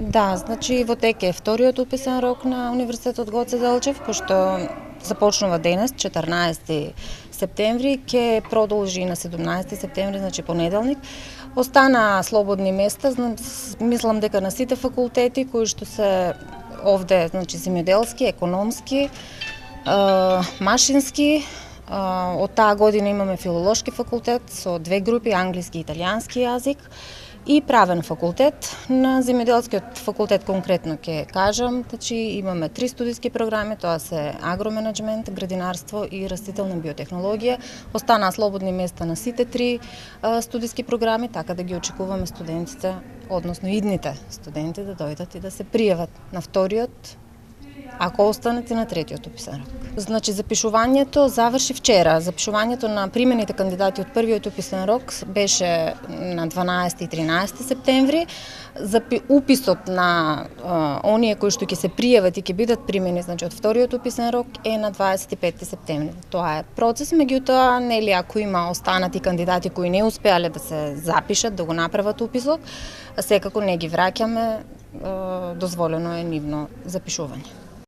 Да, значи во тек е вториот уписен рок на Универзитетот Гоце Делчев, кој што започнува денес, 14 септември, ќе продолжи на 17 септември, значи понеделник. Остана слободни места, мислам дека на сите факултети кои што се овде, значи земјоделски, економски, машински. Од таа година имаме филолошки факултет со две групи, англиски и италијански јазик, и правен факултет. На земјоделскиот факултет конкретно ќе кажам, значи имаме 3 студиски програми, тоа се агроменеджмент, градинарство и растителна биотехнологија. Останаа слободни места на сите 3 студиски програми, така да ги очекуваме студентите, односно идните студенти да дојдат и да се пријават на вториот, ако останете на третиот уписен рок. Значи, запишувањето заврши вчера. Запишувањето на примените кандидати од првиот уписен рок беше на 12 и 13 септември. Уписот на оние кои што ќе се пријават и ќе бидат примени, значи од вториот уписен рок е на 25 септември. Тоа е процес, меѓутоа, нели, ако има останати кандидати кои не успеале да се запишат, да го направат уписот, секако не ги враќаме, дозволено е нивно запишување.